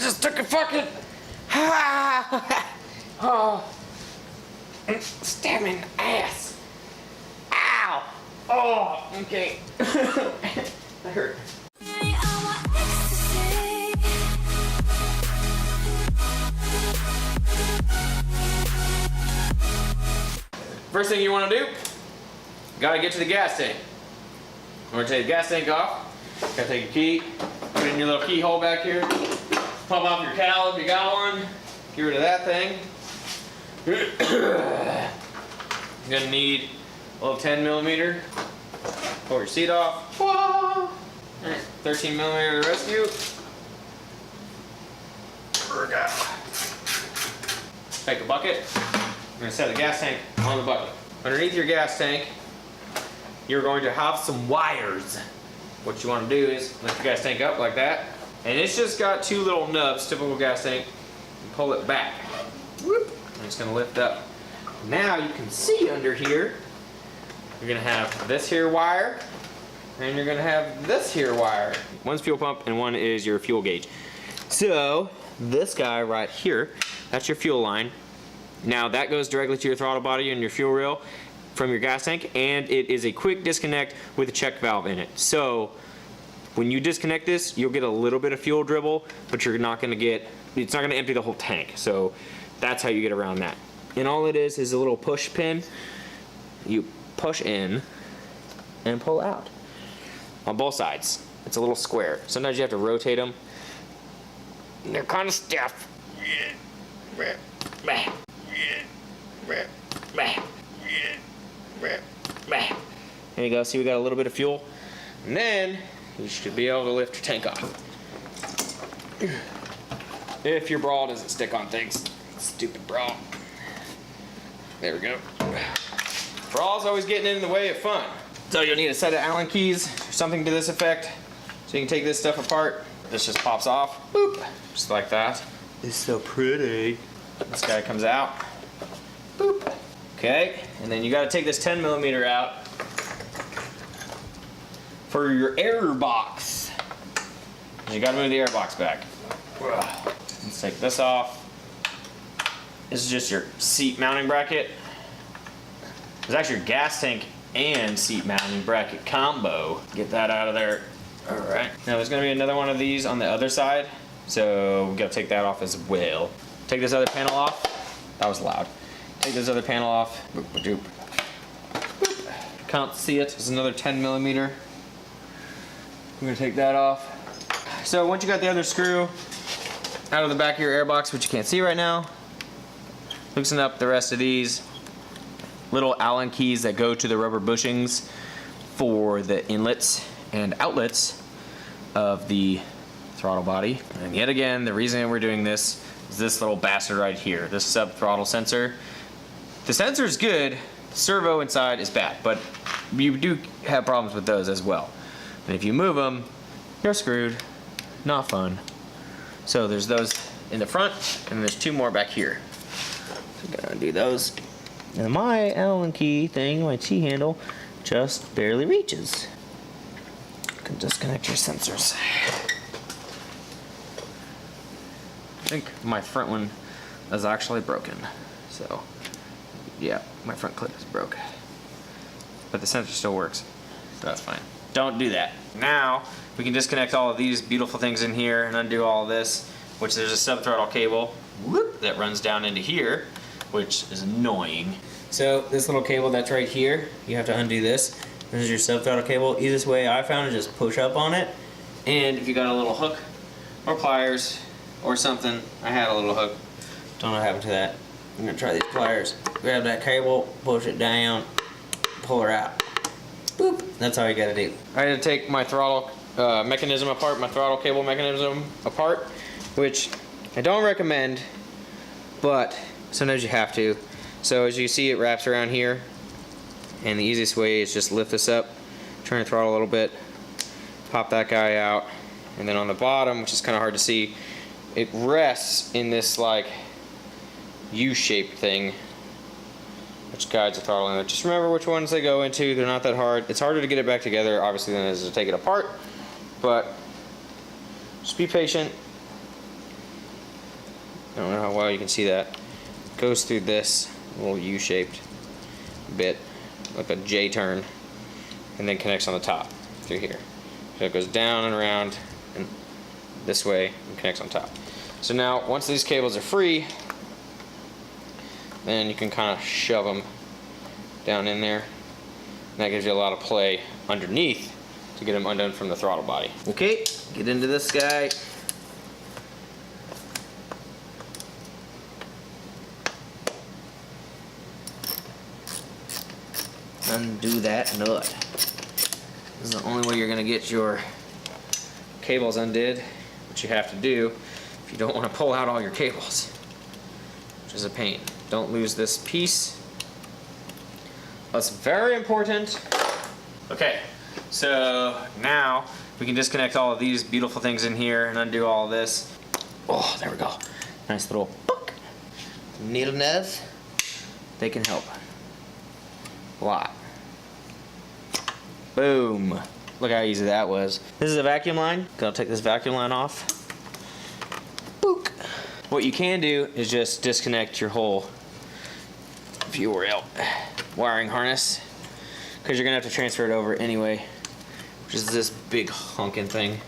just took a fucking... Oh. Stabbing ass. Ow. Oh, okay. That hurt. First thing you want to do, gotta get to the gas tank. We're gonna take the gas tank off. Gotta take your key, put it in your little keyhole back here. Pump off your cowl if you got one. Get rid of that thing. You're gonna need a little 10mm. Pull your seat off. Alright, 13mm to rescue. Take a bucket. We're gonna set the gas tank on the bucket. Underneath your gas tank, you're going to have some wires. What you want to do is lift your gas tank up like that, and it's just got two little nubs, typical gas tank. And pull it back. Whoop. And it's gonna lift up. Now you can see under here, you're gonna have this here wire, and you're gonna have this here wire. One's fuel pump and one is your fuel gauge. So this guy right here, that's your fuel line. Now that goes directly to your throttle body and your fuel rail from your gas tank, and it is a quick disconnect with a check valve in it. So when you disconnect this, you'll get a little bit of fuel dribble, but you're not gonna get, it's not gonna empty the whole tank. So that's how you get around that. And all it is a little push pin. You push in and pull out on both sides. It's a little square. Sometimes you have to rotate them. They're kind of stiff. There you go. See, we got a little bit of fuel, and then you should be able to lift your tank off. If your bra doesn't stick on things. Stupid bra. There we go. Bra's always getting in the way of fun. So you'll need a set of Allen keys or something to this effect, so you can take this stuff apart. This just pops off, boop, just like that. It's so pretty. This guy comes out, boop. Okay, and then you gotta take this 10mm out for your air box. You gotta move the air box back. Let's take this off. This is just your seat mounting bracket. There's actually your gas tank and seat mounting bracket combo. Get that out of there. All right. Now there's gonna be another one of these on the other side, so we gotta take that off as well. Take this other panel off. That was loud. Take this other panel off. Boop, boop, boop. Can't see it. There's another 10mm. We're gonna take that off. So once you got the other screw out of the back of your airbox, which you can't see right now, loosen up the rest of these little Allen keys that go to the rubber bushings for the inlets and outlets of the throttle body. And yet again, the reason we're doing this is this little bastard right here, this sub throttle sensor. The sensor is good, the servo inside is bad, but you do have problems with those as well. And if you move them, you're screwed. Not fun. So there's those in the front, and there's two more back here. So I'm gonna undo those. And my Allen key thing, my T-handle, just barely reaches. You can disconnect your sensors. I think my front one is actually broken. So, yeah, my front clip is broke. But the sensor still works, so that's fine. Don't do that. Now, we can disconnect all of these beautiful things in here and undo all of this, which there's a sub-throttle cable whoop, that runs down into here, which is annoying. So this little cable that's right here, you have to undo this. This is your sub-throttle cable. Easiest way I found is just push up on it. And if you got a little hook or pliers or something, I had a little hook. Don't know what happened to that. I'm gonna try these pliers. Grab that cable, push it down, pull her out. Boop. That's all you gotta do. I had to take my throttle mechanism apart, my throttle cable mechanism apart, which I don't recommend, but sometimes you have to. So as you see, it wraps around here, and the easiest way is just lift this up, turn the throttle a little bit, pop that guy out, and then on the bottom, which is kind of hard to see, it rests in this like U-shaped thing, which guides the throttle inlet. Just remember which ones they go into. They're not that hard. It's harder to get it back together, obviously, than it is to take it apart, but just be patient. I don't know how well you can see that. Goes through this little U-shaped bit, like a J turn, and then connects on the top through here. So it goes down and around and this way and connects on top. So now once these cables are free, then you can kind of shove them down in there, and that gives you a lot of play underneath to get them undone from the throttle body. Okay, get into this guy. Undo that nut. This is the only way you're going to get your cables undid, which you have to do if you don't want to pull out all your cables, which is a pain. Don't lose this piece. That's very important. Okay, so now we can disconnect all of these beautiful things in here and undo all of this. Oh, there we go. Nice little book. Needle nubs. They can help a lot. Boom. Look how easy that was. This is a vacuum line. I'll take this vacuum line off. Book. What you can do is just disconnect your whole fuel wiring harness, because you're gonna have to transfer it over anyway, which is this big honking thing.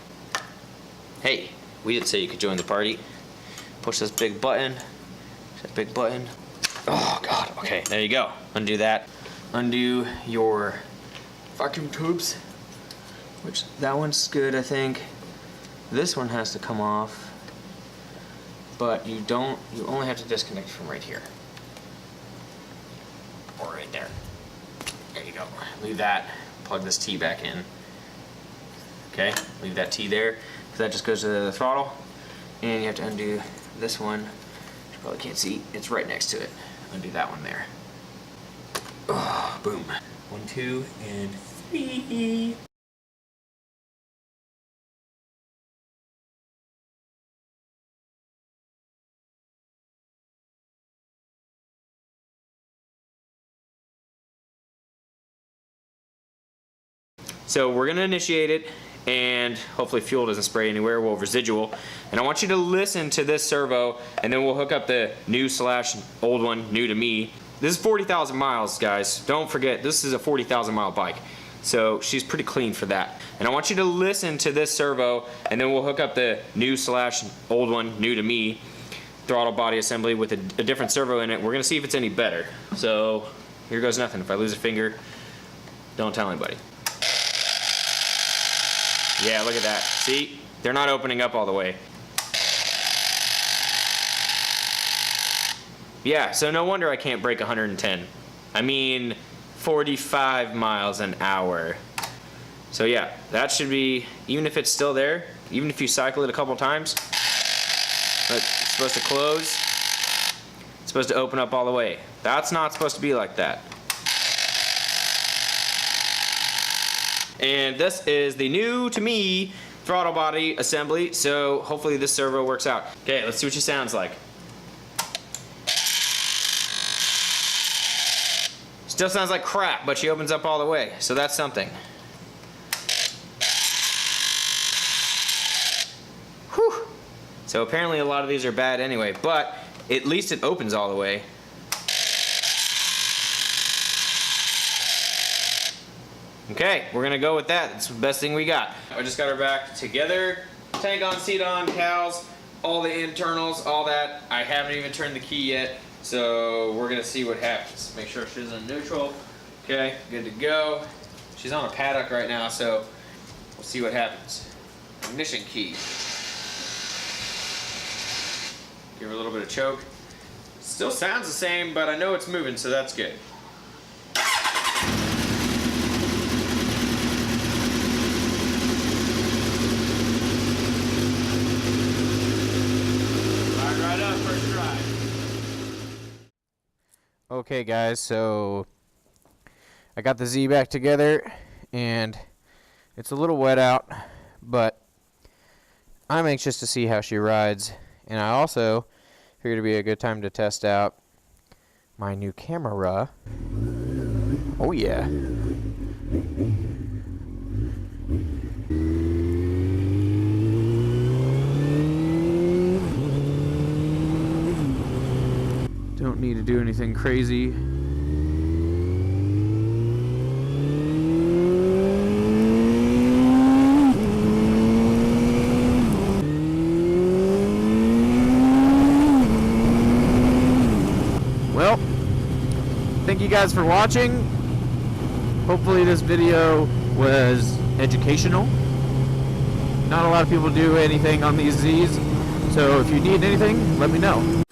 Hey, we didn't say you could join the party. Push this big button. That big button. Oh God. Okay, there you go. Undo that. Undo your vacuum tubes, which that one's good, I think. This one has to come off, but you only have to disconnect from right here or right there. There you go. Leave that, plug this T back in. Okay, leave that T there, because that just goes to the throttle. And you have to undo this one, which you probably can't see, it's right next to it. Undo that one there. Oh, boom. 1, 2, and 3. So we're gonna initiate it, and hopefully fuel doesn't spray anywhere. We'll residual. And I want you to listen to this servo, and then we'll hook up the new / old one, new to me. This is 40,000 miles, guys. Don't forget, this is a 40,000 mile bike. So she's pretty clean for that. And I want you to listen to this servo, and then we'll hook up the new / old one, new to me, throttle body assembly with a different servo in it. We're gonna see if it's any better. So here goes nothing. If I lose a finger, don't tell anybody. Yeah, look at that. See? They're not opening up all the way. Yeah, so no wonder I can't break 110. I mean, 45 miles an hour. So yeah, that should be, even if it's still there, even if you cycle it a couple times, it's supposed to close. It's supposed to open up all the way. That's not supposed to be like that. And this is the new to me throttle body assembly, so hopefully this servo works out. Okay, let's see what she sounds like. Still sounds like crap, but she opens up all the way, so that's something. Whew. So apparently a lot of these are bad anyway, but at least it opens all the way. Okay, we're gonna go with that. That's the best thing we got. I just got her back together. Tank on, seat on, cowls, all the internals, all that. I haven't even turned the key yet, so we're gonna see what happens. Make sure she's in neutral. Okay, good to go. She's on a paddock right now, so we'll see what happens. Ignition key. Give her a little bit of choke. Still sounds the same, but I know it's moving, so that's good. Okay guys, so I got the Z back together and it's a little wet out, but I'm anxious to see how she rides, and I also figured it'd be a good time to test out my new camera. Oh yeah. to do anything crazy. Well, thank you guys for watching. Hopefully this video was educational. Not a lot of people do anything on these Zs, so if you need anything, let me know.